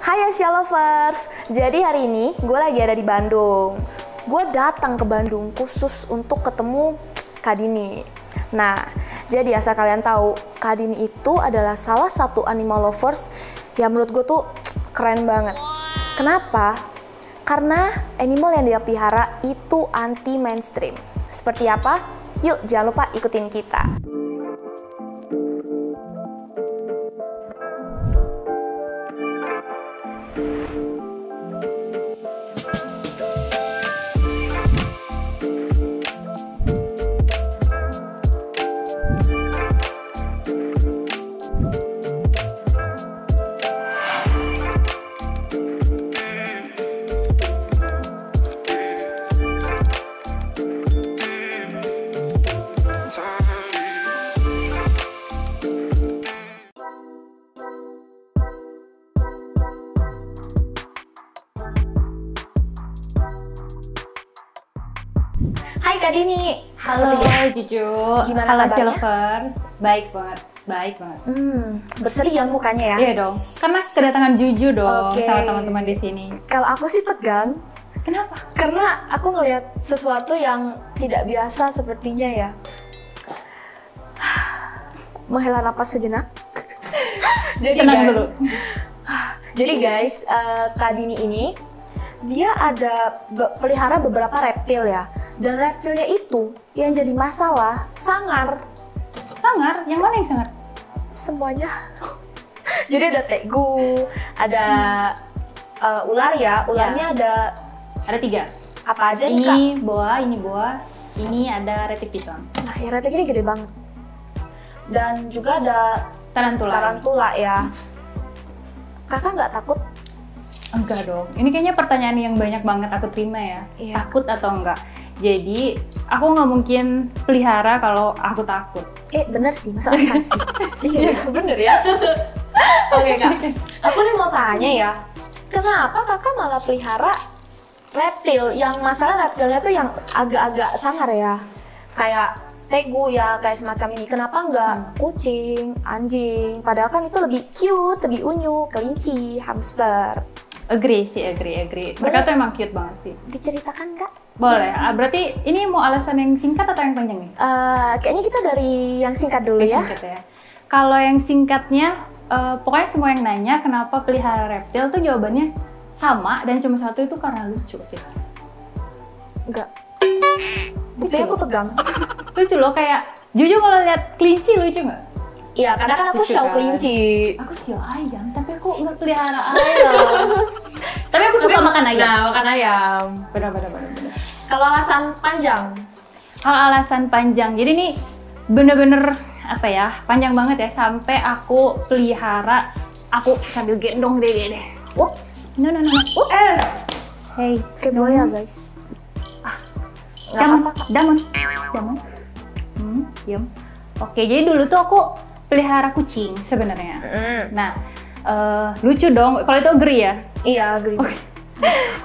Hai Asia Lovers, jadi hari ini gue lagi ada di Bandung. Gue datang ke Bandung khusus untuk ketemu Kak Dini. Nah, jadi asal kalian tahu, Kak Dini itu adalah salah satu animal lovers yang menurut gue tuh keren banget. Kenapa? Karena animal yang dia pelihara itu anti mainstream. Seperti apa? Yuk, jangan lupa ikutin kita. Hai Kak Dini. Halo Juju. Gimana halo kabarnya? Silvers. Baik banget. Berseri ya mukanya ya? Iya dong. Karena kedatangan Juju dong Oke. sama teman-teman di sini. Kalau aku sih tegang, Kenapa? karena aku ngelihat sesuatu yang tidak biasa sepertinya ya. Menghela napas sejenak. Jadi Tenang guys, dulu. Jadi guys, Kak Dini ini dia ada pelihara beberapa reptil ya. Dan reptilnya itu yang jadi masalah sangar. Sangar? Yang mana yang sangar? Semuanya. Jadi ada tegu, ada ular ya. Ularnya ada Ada 3. apa aja nih Kak? Ini boa, ini ada retik piton. Nah, yang retik ini gede banget. Dan juga ada Tarantula. tarantula ya. Kakak nggak takut? Enggak dong. Ini kayaknya pertanyaan yang banyak banget aku terima ya. Iya. Takut atau enggak? Jadi, aku nggak mungkin pelihara kalau aku takut. Bener sih, masa enggak sih? Iya, bener ya. Oke Kak, aku nih mau tanya ya. Kenapa Kakak malah pelihara reptil? Yang masalah reptilnya tuh yang agak-agak sangar ya. Kayak tegu ya, kayak semacam ini. Kenapa nggak kucing, anjing? Padahal kan itu lebih cute, lebih unyu, kelinci, hamster. Agree sih, agree. Mereka tuh emang cute banget sih. Diceritakan Kak? Boleh. Berarti ini mau alasan yang singkat atau yang panjang nih? Kayaknya kita dari yang singkat dulu ya. Singkat ya. Kalau yang singkatnya, pokoknya semua yang nanya kenapa pelihara reptil tuh jawabannya sama dan cuma satu, itu karena lucu sih. Enggak. Buktinya aku tegang. Lucu loh, kayak Juju kalau lihat kelinci lucu nggak? Iya, karena kan aku Lucu show kan? kelinci. Aku sio ayam, tapi aku nggak pelihara ayam. Tapi aku suka makan ayam. Nah, makan ayam. Benar. Kalau alasan panjang, Kalau alasan panjang, jadi nih bener-bener apa ya, panjang banget ya, sampai aku pelihara, aku sambil gendong deh. No. Hey, kayak buaya guys. Damon. Diam. Oke, jadi dulu tuh aku pelihara kucing sebenarnya. Nah, lucu dong. Kalau itu agree ya. Iya, agree.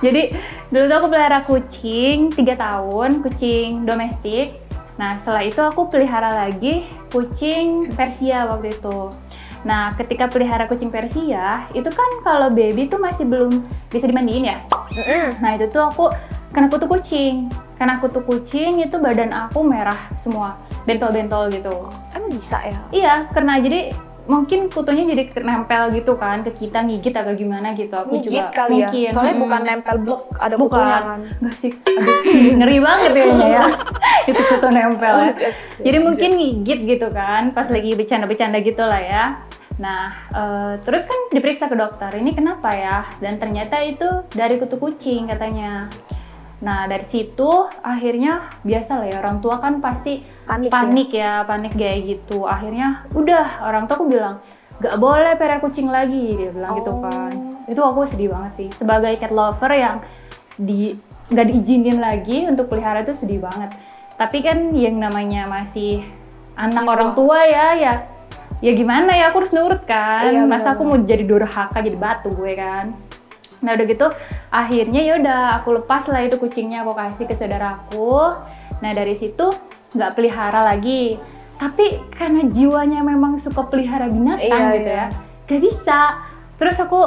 Jadi dulu tuh aku pelihara kucing 3 tahun, kucing domestik. Nah, setelah itu aku pelihara lagi kucing Persia waktu itu. Nah, ketika pelihara kucing Persia, itu kan kalau baby tuh masih belum bisa dimandiin ya. Nah, itu tuh aku kena kutu kucing. Karena kutu kucing itu badan aku merah semua, bentol-bentol gitu. Emang bisa ya? Iya, karena jadi mungkin kutunya jadi nempel gitu kan ke kita, ngigit atau gimana gitu. Aku Gigit juga kali mungkin. ya? Soalnya bukan nempel blok, ada kutunya Bukan. kan? Enggak sih. Aduh, ngeri banget kayaknya ya. Itu kutu nempel ya. Jadi mungkin ngigit gitu kan, pas lagi bercanda-bercanda gitu lah ya. Nah, terus kan diperiksa ke dokter, ini kenapa ya? Dan ternyata itu dari kutu kucing katanya. Nah, dari situ akhirnya biasa lah ya, orang tua kan pasti panik kayak gitu. Akhirnya udah, orang tua aku bilang, gak boleh pelihara kucing lagi, dia bilang gitu kan. Itu aku sedih banget sih, sebagai cat lover yang gak diizinin lagi untuk pelihara, itu sedih banget. Tapi kan yang namanya masih anak orang tua ya gimana ya, aku harus nurut kan. Iya, Masa aku mau jadi durhaka, jadi batu gue kan. Nah udah gitu akhirnya yaudah aku lepas lah itu kucingnya, aku kasih ke saudaraku. Nah dari situ nggak pelihara lagi. Tapi karena jiwanya memang suka pelihara binatang gitu ya, gak bisa. Terus aku,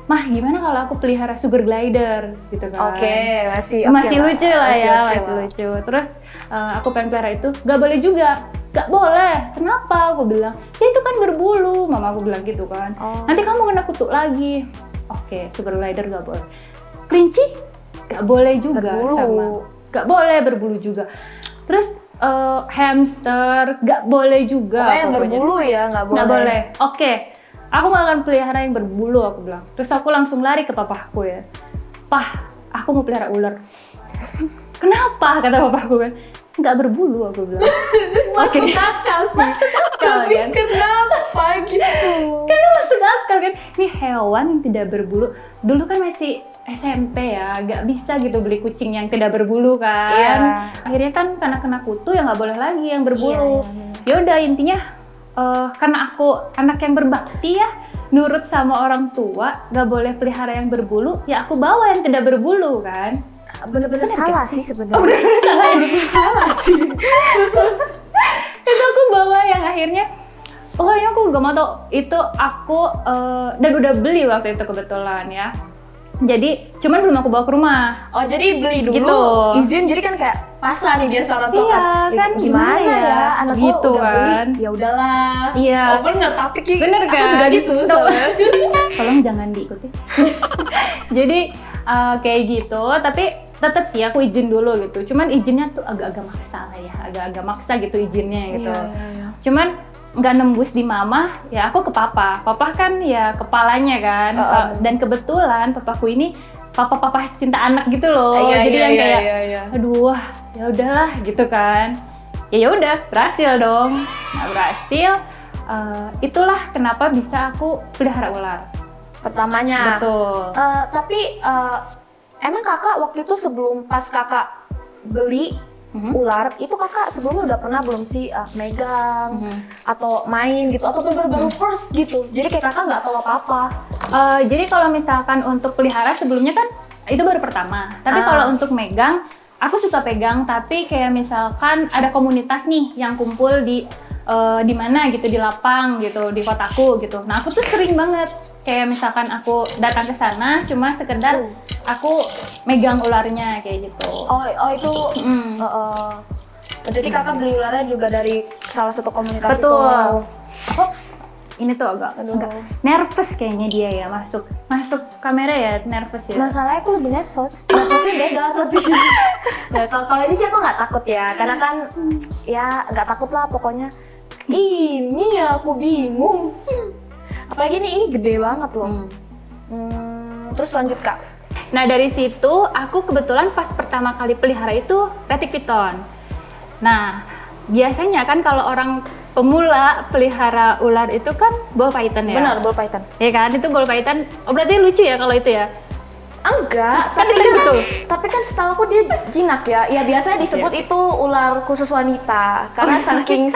mah gimana kalau aku pelihara sugar glider gitu kan? Oke, masih lucu lah ya, oke masih lucu. Terus aku pengen pelihara itu, gak boleh juga. Gak boleh, kenapa? Aku bilang, ya itu kan berbulu, mama aku bilang gitu kan. Nanti kamu kena kutuk lagi. Oke, sugar glider gak boleh. Kelinci gak boleh juga, gak boleh berbulu juga. Terus hamster gak boleh juga. Pokoknya yang berbulu ya gak boleh. Gak boleh. Oke, aku gak akan pelihara yang berbulu, aku bilang. Terus aku langsung lari ke papaku ya. Pah, aku mau pelihara ular. Kenapa? Kata papaku kan. Nggak berbulu, aku bilang. Masuk akal sih. Tapi kan? kenapa gitu? Karena masuk akal kan. Ini hewan yang tidak berbulu. Dulu kan masih SMP ya, nggak bisa gitu beli kucing yang tidak berbulu kan. Iya. Akhirnya kan karena kena kutu ya nggak boleh lagi yang berbulu. Ya udah intinya karena aku anak yang berbakti ya, nurut sama orang tua, nggak boleh pelihara yang berbulu, ya aku bawa yang tidak berbulu kan. Bener-bener salah sih sebenarnya. Bener-bener salah sih. Itu aku bawa yang akhirnya, pokoknya aku gak mau tau, itu aku dan udah beli waktu itu kebetulan ya. Jadi cuman belum aku bawa ke rumah. Oh jadi beli dulu, gitu. izin, jadi kan kayak pasrah nih biasa orang tua Iya, kan gimana ya, anak gitu udah kan. beli, ya udahlah. Iya. Oh bener, tapi Bener kan? aku juga gitu soalnya. Tolong jangan diikuti. Jadi kayak gitu, tapi tetap sih aku izin dulu gitu. Cuman izinnya tuh agak-agak maksa lah ya, agak-agak maksa gitu izinnya gitu. Iya. Cuman nggak nembus di mama, ya aku ke papa. Papa kan ya kepalanya kan. Dan kebetulan papaku ini papa cinta anak gitu loh. Jadi yang kayak, aduh, ya udahlah gitu kan. Ya udah, berhasil dong. Nah berhasil. Itulah kenapa bisa aku pelihara ular. Pertamanya. Betul. Tapi emang kakak waktu itu sebelum pas kakak beli ular, itu kakak sebelumnya udah pernah belum sih megang atau main gitu, atau baru first gitu? Jadi kayak kakak nggak tahu apa-apa. Jadi kalau misalkan untuk pelihara sebelumnya kan itu baru pertama. Tapi kalau untuk megang, aku suka pegang. Tapi kayak misalkan ada komunitas nih yang kumpul di mana gitu, di lapang gitu, di kotaku gitu. Nah aku tuh sering banget kayak misalkan aku datang ke sana cuma sekedar aku megang ularnya kayak gitu. Oh itu. Jadi kakak beli ularnya juga dari salah satu komunitas. Betul. Itu. Ini tuh agak nervous kayaknya dia ya masuk kamera ya, nervous ya. Masalahnya aku lebih nervous. Nervousnya beda tapi. Ya, kalau ini sih aku nggak takut ya, karena kan ya nggak takut lah pokoknya. Ini ya aku bingung. Apalagi ini gede banget loh. Terus lanjut kak. Nah dari situ aku kebetulan pas pertama kali pelihara itu retic piton. Nah biasanya kan kalau orang pemula pelihara ular itu kan ball python ya. Benar, ball python. Iya kan, itu ball python. Oh berarti lucu ya kalau itu ya? Enggak, Kan itu betul. Tapi kan setahu aku dia jinak ya. Ya biasanya disebut itu ular khusus wanita karena saking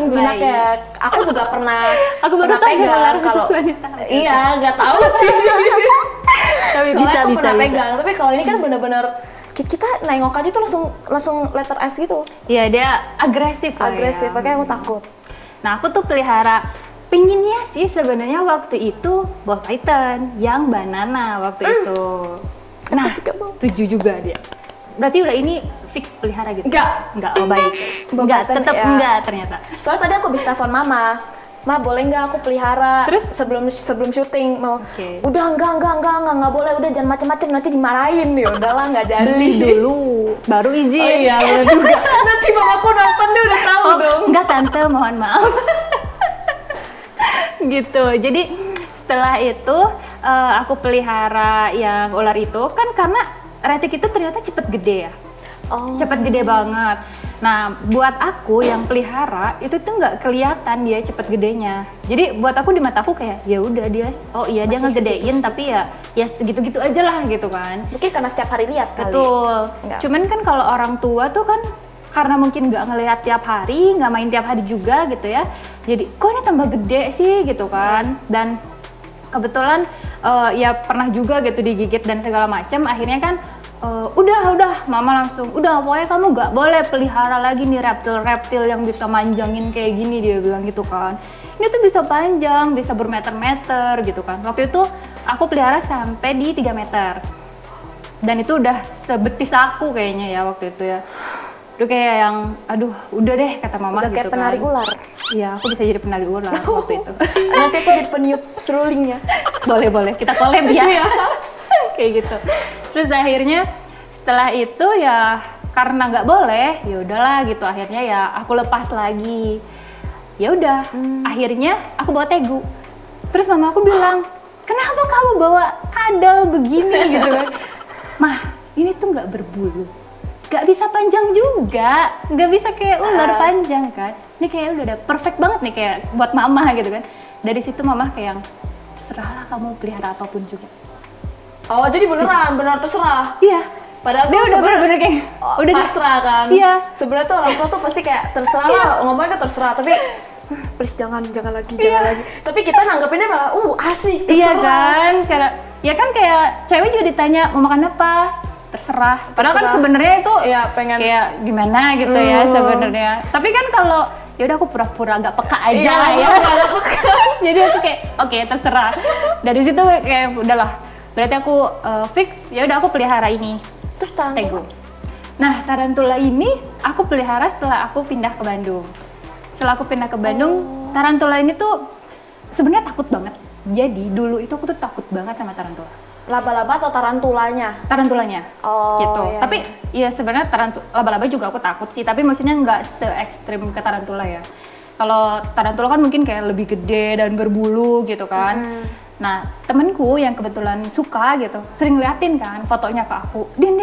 jinaknya. Aku juga pernah. Aku baru tahu ular khusus wanita. Iya, nggak tahu sih. Tapi Soalnya aku pernah bisa. pegang. Tapi kalau ini kan benar-benar kita nengok aja tuh langsung letter S gitu. Iya dia agresif. Agresif, Ya. makanya aku takut. Nah aku tuh pelihara pinginnya sih sebenarnya waktu itu ball python yang banana waktu itu. Nah setuju juga dia. Berarti udah ini fix pelihara gitu? Enggak, oh baik. Enggak, tetap ya. Enggak ternyata. Soalnya tadi aku bisa telepon mama. Ma boleh nggak aku pelihara? Terus sebelum syuting mau, udah enggak boleh, udah jangan macem-macem nanti dimarahin. Ya udahlah nggak jadi. Beli dulu, baru izin. Oh iya bener juga. Nanti mamaku nonton dia udah tahu dong. Enggak tante, mohon maaf. Gitu. Jadi setelah itu aku pelihara yang ular itu kan karena retic itu ternyata cepet gede ya. Cepet gede banget. Nah, buat aku yang pelihara itu tuh nggak kelihatan dia cepet gedenya. Jadi buat aku di mataku kayak ya udah dia, dia ngegedein tapi ya segitu-gitu aja lah gitu kan. Mungkin karena setiap hari lihat kali. Betul. Cuman kan kalau orang tua tuh kan karena mungkin nggak ngelihat tiap hari, nggak main tiap hari juga gitu ya. Jadi kok ini tambah gede sih gitu kan. Dan kebetulan ya pernah juga gitu digigit dan segala macam. Akhirnya kan Udah, mama langsung, udah pokoknya kamu nggak boleh pelihara lagi nih reptil-reptil yang bisa manjangin kayak gini, dia bilang gitu kan. Ini tuh bisa panjang, bisa bermeter-meter gitu kan. Waktu itu aku pelihara sampai di 3 meter. Dan itu udah sebetis aku kayaknya ya waktu itu ya. Udah kayak yang, aduh udah deh kata mama udah gitu kayak penari kan. ular. Iya, aku bisa jadi penari ular waktu itu. Nanti aku jadi peniup serulingnya. Boleh, kita collab ya. Kayak gitu. Terus akhirnya setelah itu ya karena nggak boleh, ya udahlah gitu. Akhirnya ya aku lepas lagi. Ya udah, akhirnya aku bawa Tegu. Terus mama aku bilang, kenapa kamu bawa kadal begini gitu kan? Mah, ini tuh nggak berbulu, nggak bisa panjang juga, nggak bisa kayak ular panjang kan? Ini kayak udah perfect banget nih kayak buat mama gitu kan? Dari situ mama kayak, terserahlah kamu pelihara apapun juga. Oh, jadi benar terserah. Iya. Padahal dia udah bener-bener kayak udah pasrah kan. Iya. Sebenarnya tuh orang tua tuh pasti kayak terserah lah, ngomongnya tuh terserah, tapi please jangan lagi. Tapi kita nanggepinnya malah asik, terserah. Iya kan? Kayak cewek juga ditanya mau makan apa? Terserah. Padahal kan sebenarnya itu pengen kayak gimana gitu ya sebenarnya. Tapi kan kalau ya udah aku pura-pura agak peka aja lah ya. Jadi aku kayak oke, terserah. Dari situ kayak udahlah. Berarti aku fix, ya udah aku pelihara ini. Terus Tegu. Nah, tarantula ini aku pelihara setelah aku pindah ke Bandung. Setelah aku pindah ke Bandung, tarantula ini tuh sebenarnya takut banget. Jadi dulu itu aku tuh takut banget sama tarantula. Laba-laba atau tarantulanya? Tarantulanya. Gitu. Iya. Tapi ya sebenarnya laba-laba juga aku takut sih, tapi maksudnya nggak se-ekstrim ke tarantula ya. Kalau tarantula kan mungkin kayak lebih gede dan berbulu gitu kan. Nah, temenku yang kebetulan suka gitu, sering liatin kan fotonya ke aku. Din,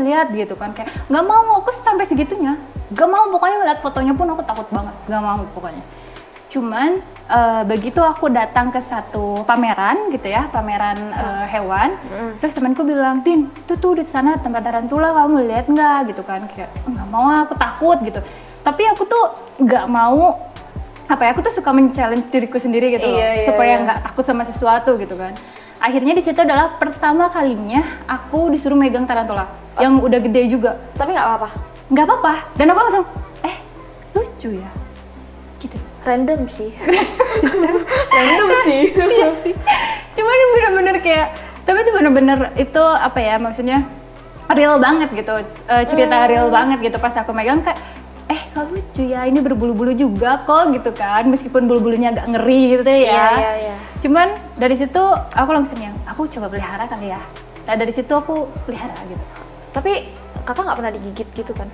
lihat gitu kan. Kayak, nggak mau, aku sampai segitunya. Nggak mau, pokoknya ngeliat fotonya pun aku takut banget. Nggak mau pokoknya. Cuman, begitu aku datang ke satu pameran gitu ya, pameran hewan. Terus temanku bilang, Din, tuh di sana tempat tarantula, kamu lihat nggak gitu kan. Kayak, nggak mau, aku takut gitu. Tapi aku tuh nggak mau, aku tuh suka men-challenge diriku sendiri gitu loh, supaya nggak takut sama sesuatu gitu kan. Akhirnya di situ adalah pertama kalinya aku disuruh megang tarantula yang udah gede juga. Tapi nggak apa-apa? Nggak apa-apa, dan aku langsung, lucu ya, gitu. Random sih. Random sih. Iya sih. Cuman bener-bener kayak, tapi itu bener-bener itu maksudnya real banget gitu, cerita real banget gitu. Pas aku megang kayak, kok lucu ya, ini berbulu-bulu juga kok gitu kan, meskipun bulu-bulunya agak ngeri gitu ya. Iya. Cuman dari situ aku langsung aku coba pelihara kali ya. Nah dari situ aku pelihara gitu. Tapi kakak nggak pernah digigit gitu kan?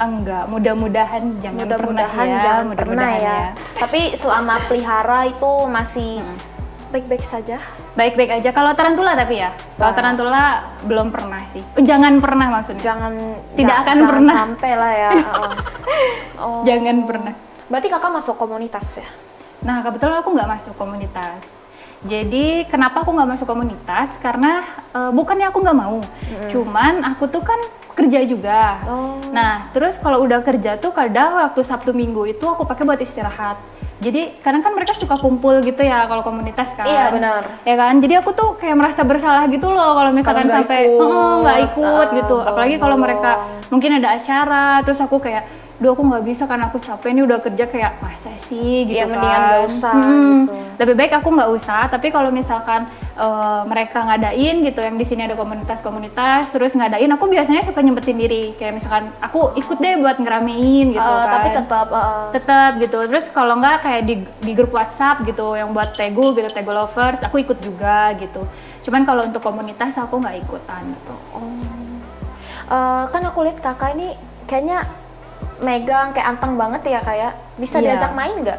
Enggak, mudah-mudahan jangan pernah ya. Tapi selama pelihara itu masih baik-baik saja? Baik-baik aja. Kalau tarantula tapi ya, kalau tarantula belum pernah sih. Jangan pernah maksudnya. Tidak akan pernah sampai lah ya. Jangan pernah. Berarti kakak masuk komunitas ya? Nah kebetulan aku nggak masuk komunitas. Jadi kenapa aku nggak masuk komunitas? Karena bukannya aku nggak mau, cuman aku tuh kan kerja juga. Nah terus kalau udah kerja tuh kadang waktu Sabtu Minggu itu aku pakai buat istirahat. Jadi kadang kan mereka suka kumpul gitu ya kalau komunitas kan. Iya benar. Ya kan. Jadi aku tuh kayak merasa bersalah gitu loh kalau misalkan sampai nggak ikut gitu. Apalagi kalau mereka mungkin ada acara, terus aku kayak, duh aku nggak bisa karena aku capek nih udah kerja, kayak masa sih gitu kan. Mendingan nggak usah gitu. Lebih baik aku nggak usah. Tapi kalau misalkan mereka ngadain gitu, yang di sini ada komunitas-komunitas, terus ngadain, aku biasanya suka nyempetin diri. Kayak misalkan aku ikut deh buat ngeramein gitu kan. Tapi tetap gitu. Terus kalau nggak kayak di grup WhatsApp gitu, yang buat Tegu gitu, Tegu Lovers, aku ikut juga gitu. Cuman kalau untuk komunitas aku nggak ikutan gitu. Kan aku lihat kakak ini kayaknya megang kayak anteng banget ya, kayak bisa diajak main nggak?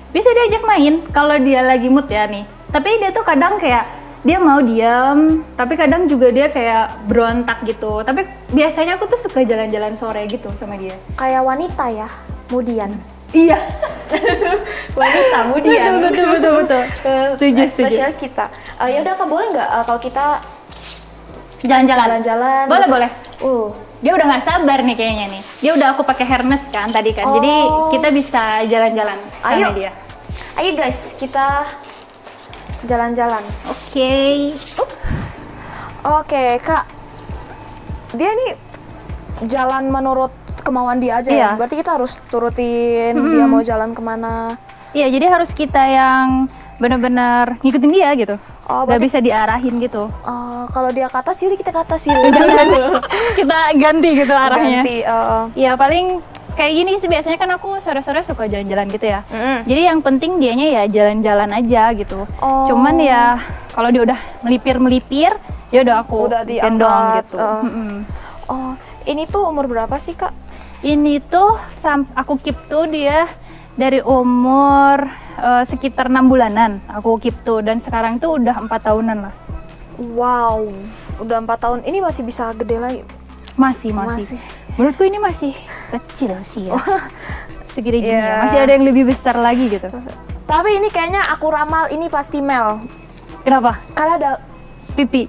Bisa diajak main kalau dia lagi mood ya nih. Tapi dia tuh kadang kayak dia mau diam, tapi kadang juga dia kayak berontak gitu. Tapi biasanya aku tuh suka jalan-jalan sore gitu sama dia. Kayak wanita ya, mudian. Iya. Wanita mudian. Betul. Setuju. Spesial kita. Ya udah Kak, boleh nggak kalau kita jalan-jalan? Boleh. Dia udah nggak sabar nih kayaknya nih. Dia udah aku pakai harness kan tadi kan. Jadi kita bisa jalan-jalan sama dia. Ayo guys, kita jalan-jalan. Oke, Kak. dia nih jalan menurut kemauan dia aja ya. Berarti kita harus turutin dia mau jalan kemana. Iya, jadi harus kita yang benar-benar ngikutin dia gitu. Oh, nggak bisa diarahin gitu. Kalau dia ke atas, yaudah kita ke atas sih. Kita ganti gitu arahnya. Ganti. Iya, paling kayak gini sih biasanya kan aku sore-sore suka jalan-jalan gitu ya. Jadi yang penting dianya ya jalan-jalan aja gitu. Cuman ya kalau dia udah melipir, ya udah aku gendong gitu. Oh, ini tuh umur berapa sih Kak? Ini tuh aku keep tuh dia dari umur sekitar 6 bulanan aku keep tuh, dan sekarang tuh udah 4 tahunan lah. Wow, udah 4 tahun. Ini masih bisa gede lagi? Masih. Menurutku ini masih kecil sih ya. Segini ya. Masih ada yang lebih besar lagi gitu. Tapi ini kayaknya aku ramal ini pasti male. Kenapa? Karena ada pipi.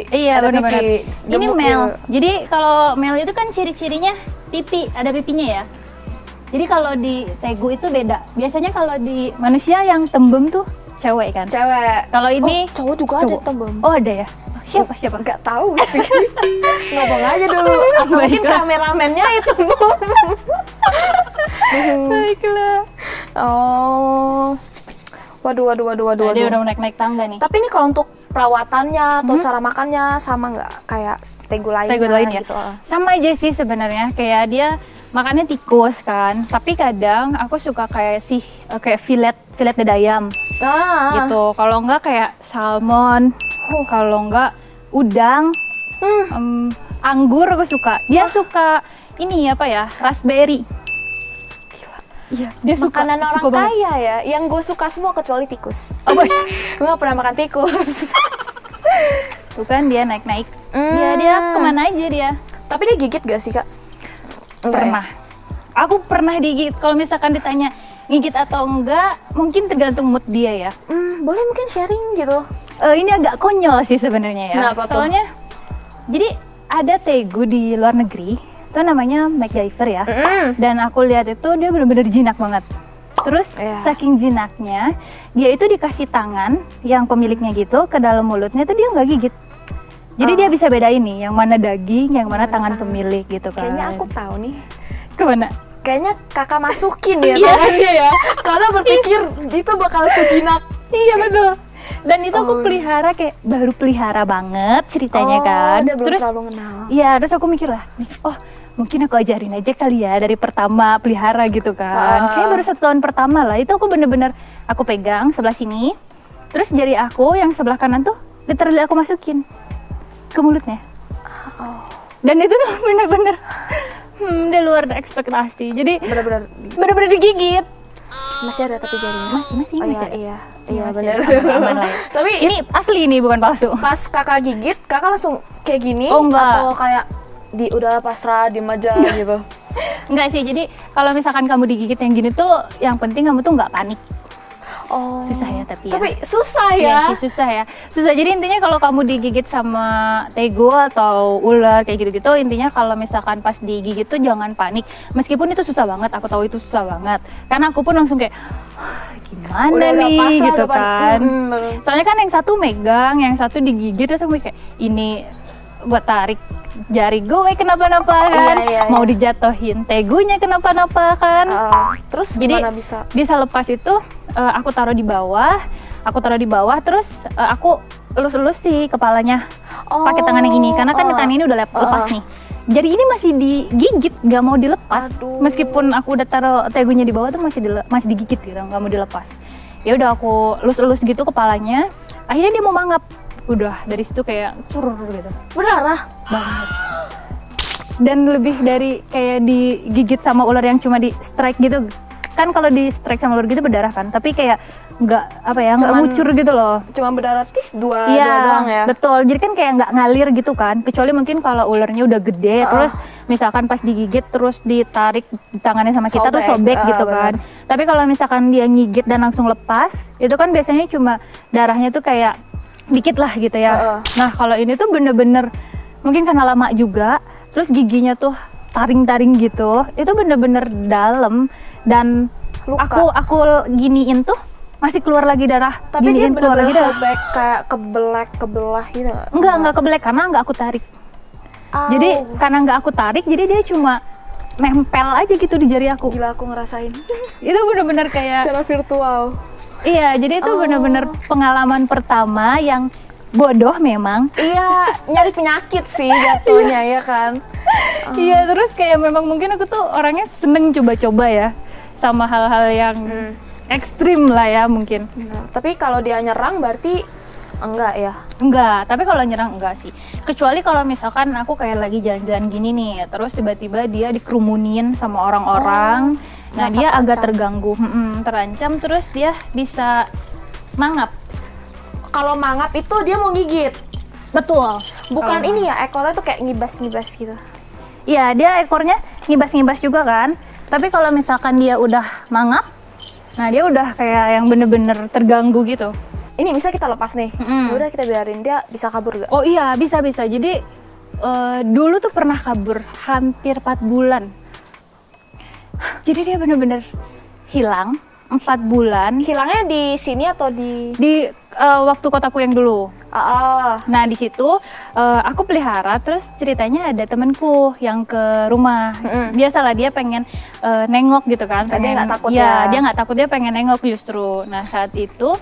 Iya, benar-benar. Ini male. Jadi kalau male itu kan ciri-cirinya pipi, ada pipinya ya. Jadi kalau di tegu itu beda. Biasanya kalau di manusia yang tembem tuh cewek kan? Cewek. Kalau ini cowok juga ada tembem. Oh, ada ya? Siapa? Nggak tahu sih. Ngomong aja dulu. Mungkin kameramennya itu. Baiklah. Oh. Waduh. Dia udah naik tangga nih. Tapi ini kalau untuk perawatannya atau cara makannya sama nggak kayak tegu lainnya gitu? Sama aja sih sebenarnya. Kayak dia makannya tikus kan. Tapi kadang aku suka kayak filet dada ayam. Gitu. Kalau enggak kayak salmon. Kalau enggak udang. Anggur aku suka. Dia suka ini apa ya? Raspberry. Iya, dia makanan orang kaya ya. Yang gue suka semua kecuali tikus. Gue gak pernah makan tikus. Tuh kan dia naik-naik. Dia kemana aja dia. Tapi dia gigit gak sih Kak? Pernah. Aku pernah digigit. Kalau misalkan ditanya gigit atau enggak, mungkin tergantung mood dia ya. Boleh mungkin sharing gitu. Ini agak konyol sih sebenarnya ya. Kenapa tuh? Soalnya, jadi ada tegu di luar negeri. Itu namanya MacGyver ya. Dan aku lihat itu dia benar-benar jinak banget. Terus saking jinaknya, dia itu dikasih tangan yang pemiliknya gitu ke dalam mulutnya itu dia nggak gigit. Jadi dia bisa bedain nih yang mana daging, yang mana tangan pemilik gitu kan. Kayaknya aku tahu nih. Kemana? Kayaknya kakak masukin ya tangannya ya. Karena berpikir itu bakal sejinak. Iya betul. Dan itu aku pelihara kayak baru pelihara banget ceritanya kan. Dia belum terlalu kenal. Iya, terus aku mikir lah, mungkin aku ajarin aja kali ya dari pertama pelihara gitu kan. Kayak baru 1 tahun pertama lah, itu aku bener-bener aku pegang sebelah sini. Terus jari aku yang sebelah kanan tuh literally aku masukin ke mulutnya. Dan itu tuh bener-bener di luar ekspektasi. Jadi bener-bener digigit. Masih ada tapi jarinya? Masih. Iya bener. Aman lah ya. Tapi ini asli ini bukan palsu. Pas kakak gigit, kakak langsung kayak gini? Enggak. Atau kayak udah pasrah, diem aja gitu? Enggak sih, jadi kalau misalkan kamu digigit yang gini tuh, yang penting kamu tuh nggak panik. Susah ya tapi susah ya? Iya sih, susah ya. Susah, jadi intinya kalau kamu digigit sama tegu atau ular kayak gitu-gitu, intinya kalau misalkan pas digigit tuh jangan panik. Meskipun itu susah banget, aku tahu itu susah banget. Karena aku pun langsung kayak, gimana udah nih pasrah, gitu kan. Soalnya kan yang satu megang, yang satu digigit, terus aku kayak, ini gue tarik jari gue kenapa-napa kan, mau dijatuhin tegunya kenapa-napa kan. Terus jadi gimana bisa lepas itu aku taruh di bawah, terus aku elus-elus sih kepalanya pakai tangan yang ini, karena kan tangan ini udah lepas nih. Jadi ini masih digigit, nggak mau dilepas. Meskipun aku udah taruh tegunya di bawah tuh masih digigit gitu, nggak mau dilepas. Ya udah aku elus-elus gitu kepalanya, akhirnya dia mau mangap. Udah dari situ kayak curur gitu, berdarah banget. Dan lebih dari kayak digigit sama ular yang cuma di strike gitu kan. Kalau di strike sama ular gitu berdarah kan, tapi kayak nggak ngucur gitu loh, cuma berdarah tis dua doang ya. Betul, jadi kan kayak nggak ngalir gitu kan, kecuali mungkin kalau ularnya udah gede terus misalkan pas digigit terus ditarik tangannya sama kita terus sobek gitu kan. Tapi kalau misalkan dia ngigit dan langsung lepas, itu kan biasanya cuma darahnya tuh kayak dikit lah gitu ya. Nah kalau ini tuh bener-bener mungkin karena lama juga, terus giginya tuh taring-taring gitu, itu bener-bener dalam. Dan luka. aku giniin tuh masih keluar lagi darah. Tapi dia bener-bener sobek kayak kebelah gitu? Enggak kebelek karena enggak aku tarik. Jadi karena nggak aku tarik, jadi dia cuma nempel aja gitu di jari aku. Gila, aku ngerasain. Itu bener-bener kayak Secara virtual. iya, jadi itu bener-bener pengalaman pertama yang bodoh memang. Iya, nyari penyakit sih jatuhnya ya kan. Iya, terus kayak memang mungkin aku tuh orangnya seneng coba-coba ya sama hal-hal yang ekstrim lah ya mungkin. Nah, tapi kalau dia nyerang berarti enggak ya? Enggak, tapi kalau nyerang enggak sih. Kecuali kalau misalkan aku kayak lagi jalan-jalan gini nih, terus tiba-tiba dia dikerumunin sama orang-orang. Nah, merasa dia agak terancam. terganggu, terancam, terus dia bisa mangap. Kalau mangap itu dia mau gigit. Betul. Bukan ini ya, ekornya tuh kayak ngibas-ngibas gitu. Iya, dia ekornya ngibas-ngibas juga kan. Tapi kalau misalkan dia udah mangap, nah dia udah kayak yang bener-bener terganggu gitu. Ini bisa kita lepas nih. Ya udah kita biarin, dia bisa kabur gak? Oh iya, bisa-bisa. Jadi dulu tuh pernah kabur hampir 4 bulan. Jadi dia bener-bener hilang 4 bulan. Hilangnya di sini atau di Waktu kotaku yang dulu. Nah, di situ aku pelihara, terus ceritanya ada temenku yang ke rumah. Biasalah dia pengen nengok gitu kan. Dia nggak takut ya? Dia nggak takut, dia pengen nengok justru. Nah saat itu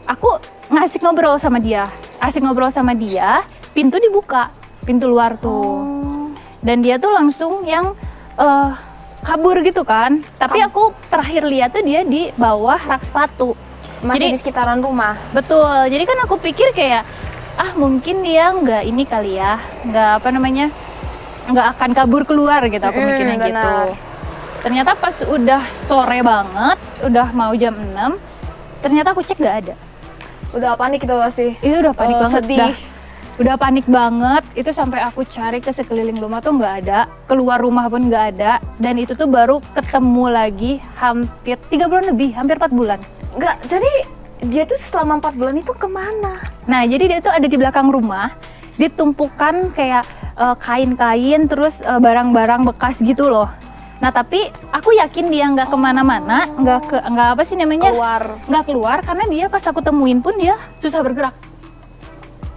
aku ngasih ngobrol sama dia. Pintu dibuka, pintu luar tuh. Dan dia tuh langsung yang kabur gitu kan. Tapi aku terakhir lihat tuh dia di bawah rak sepatu. masih Jadi- di sekitaran rumah. Betul, jadi kan aku pikir kayak mungkin dia nggak ini kali ya, nggak akan kabur keluar gitu, aku mikirnya gitu. benar. Ternyata pas udah sore banget, udah mau jam 6, ternyata aku cek nggak ada. Udah panik itu pasti. Itu udah panik banget, sedih. udah panik banget. Itu sampai aku cari ke sekeliling rumah tuh nggak ada, keluar rumah pun nggak ada, dan itu tuh baru ketemu lagi hampir 3 bulan lebih, hampir 4 bulan. Enggak, jadi dia tuh selama 4 bulan itu kemana? Nah, jadi dia tuh ada di belakang rumah, ditumpukan kayak kain-kain, terus barang-barang bekas gitu loh. Nah, tapi aku yakin dia nggak kemana-mana, nggak apa sih namanya? Nggak keluar, karena dia pas aku temuin pun dia susah bergerak.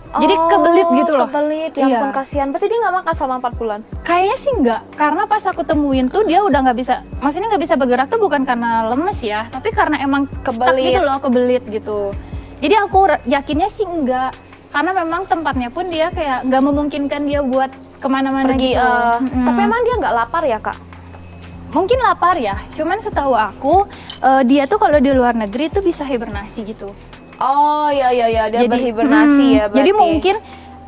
Jadi kebelit gitu loh. Kebelit, ya Iya. ampun kasihan. Berarti dia nggak makan selama 4 bulan? Kayaknya sih nggak, karena pas aku temuin tuh dia udah nggak bisa, maksudnya nggak bisa bergerak tuh bukan karena lemes ya, tapi karena emang stuck Kebelit. gitu loh, kebelit gitu. Jadi aku yakinnya sih nggak, karena memang tempatnya pun dia kayak nggak memungkinkan dia buat kemana-mana Pergi, gitu. tapi emang dia nggak lapar ya, Kak? Mungkin lapar ya, cuman setahu aku dia tuh kalau di luar negeri tuh bisa hibernasi gitu. Oh, iya, dia berhibernasi ya berarti. Jadi mungkin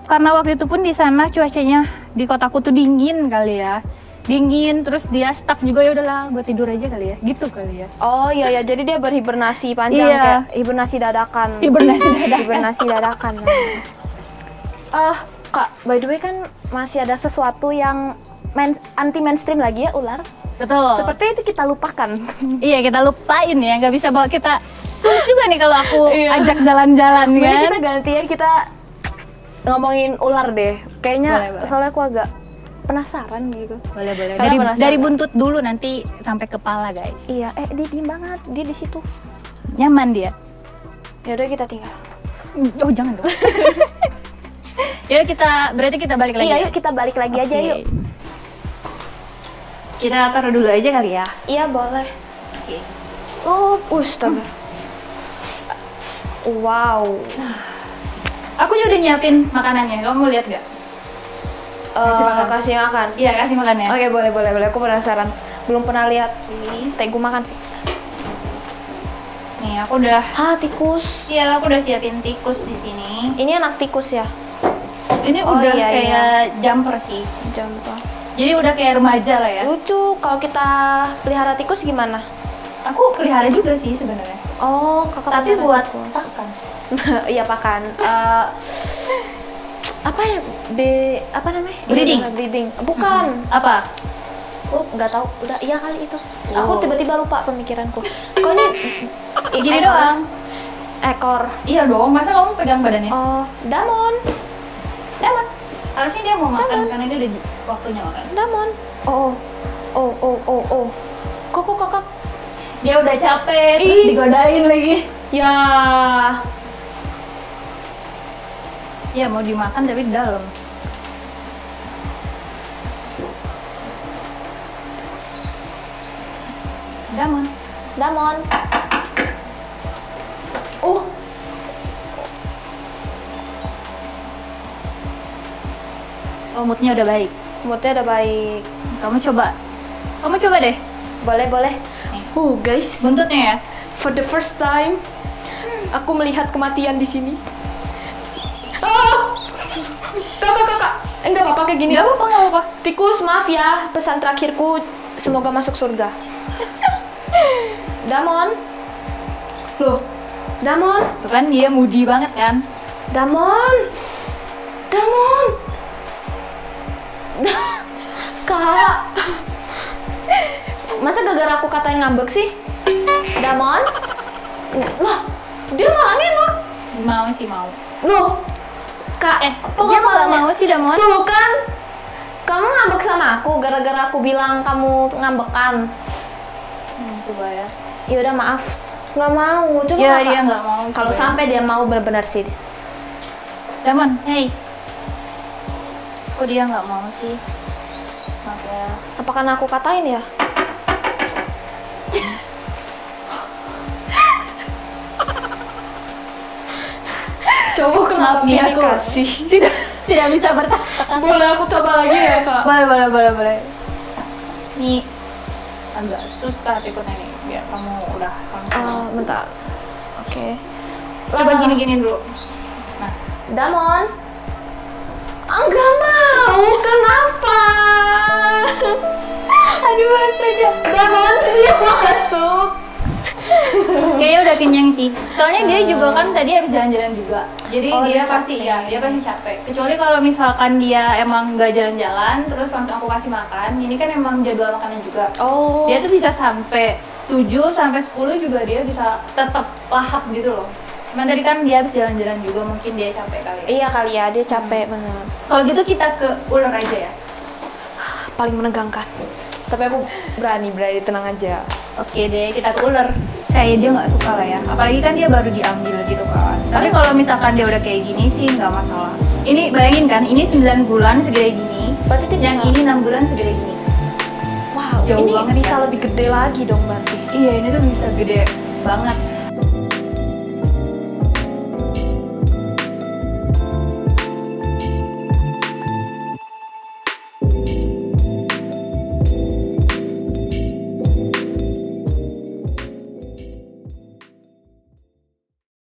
karena waktu itu pun di sana cuacanya di kotaku tuh dingin kali ya. Dingin, terus dia stuck juga, ya udahlah gue tidur aja kali ya. Gitu kali ya. Oh iya, jadi dia berhibernasi panjang, Iya. kayak hibernasi dadakan. Hibernasi dadakan. Kak, by the way kan masih ada sesuatu yang anti mainstream lagi ya, ular. Betul. Seperti itu kita lupakan. Iya, kita lupain ya, nggak bisa bawa kita. Sulit juga nih kalau aku Iya. ajak jalan-jalan Jadi kan. kita gantian, kita ngomongin ular deh. Kayaknya Boleh. soalnya aku agak penasaran gitu. Boleh. Karena penasaran. Dari buntut dulu nanti sampai kepala, guys. Iya, dia diem banget, dia di situ. Nyaman dia. Ya udah kita tinggal. Oh, jangan dong. Yaudah berarti kita balik lagi. Iya, ya? yuk kita balik lagi aja Oke. yuk. Kita taruh dulu aja kali ya. Iya boleh. Oke. Astaga. Wow. Aku juga udah nyiapin makanannya. Kamu mau lihat nggak? Kasih makan. Iya, kasih makannya. Oke, boleh. Aku penasaran. Belum pernah lihat. Tegu makan sih. Nih, aku udah. Tikus. Iya, aku udah siapin tikus di sini. Ini anak tikus ya? Ini Oh, udah iya, kayak jumper sih. Jumper. Jadi udah kayak remaja lah ya. Lucu. Kalau kita pelihara tikus gimana? Aku pelihara juga sih sebenarnya. Oh, kakak Tapi pelihara buat tikus. pakan. Iya pakan. Apa ya? Apa namanya? Breeding. Breeding. Bukan. Apa? Nggak tahu. Udah iya kali itu. Oh. Aku tiba-tiba lupa pemikiranku. Kau ini Gini ekor. doang. Ekor. Iya dong, masa kamu pegang badannya? Oh, Damon. Dapat. Harusnya dia mau makan karena ini udah waktunya makan. Damon. Oh. Kakak. Dia udah capek, terus Ih. digodain lagi. Ya. Ya mau dimakan tapi di dalam. Damon. Damon. Oh, moodnya udah baik. Moodnya udah baik. Kamu coba deh. Boleh. Guys. Buntutnya ya. For the first time, aku melihat kematian di sini. Oh! Kakak. Enggak apa-apa kayak gini. Enggak apa-apa. Tikus, maaf ya. Pesan terakhirku, semoga masuk surga. Damon. Loh, Damon. Tuh kan dia moody banget kan. Damon. Kak. Masa gara-gara aku katain ngambek sih? Damon? Lah, dia malah ngelak. Mau. Loh, Kak, kok dia malah mau sih, Damon? Tuh kan, kamu ngambek sama aku gara-gara aku bilang kamu ngambekan. Coba ya. Ya udah maaf, nggak mau. Coba Ya, Kak. dia nggak mau. Kalau sampai dia mau benar-benar sih. Damon, hey. Kok dia nggak mau sih? Maaf ya. Apa karena aku katain ya? Cowok kenapa Maaf nih, pilih aku kasih? tidak bisa bertahan. Boleh aku coba lagi ya, Kak? Boleh. Nih agak susah tikunnya nih, biar kamu udah langsung. Bentar. Oke. Coba gini dulu. Nah, Damon. Enggak mau, kenapa? aduh astaga. Damon, dia masuk. Kayaknya udah kenyang sih. Soalnya dia juga kan tadi habis jalan-jalan juga. Jadi dia pasti capek. dia pasti capek. Kecuali kalau misalkan dia emang nggak jalan-jalan, terus langsung aku kasih makan. Ini kan emang jadwal makanan juga. Oh. Dia tuh bisa sampai 7 sampai 10 juga dia bisa tetap lahap gitu loh. Cuman tadi kan dia habis jalan-jalan juga, mungkin dia capek kali ya. Iya kali ya, dia capek bener. Kalau gitu kita ke ular aja ya. Paling menegangkan. Tapi aku berani tenang aja. Oke deh, kita ke ular. Kayak dia nggak suka lah ya. Apalagi kan dia baru diambil gitu kan. Tapi kalau misalkan dia udah kayak gini sih nggak masalah. Ini bayangin kan, ini 9 bulan segede gini. Berarti dia Yang bisa. ini 6 bulan segede gini. Wow, Jauh ini banget bisa kan? lebih gede lagi dong berarti. Iya, ini tuh bisa gede banget.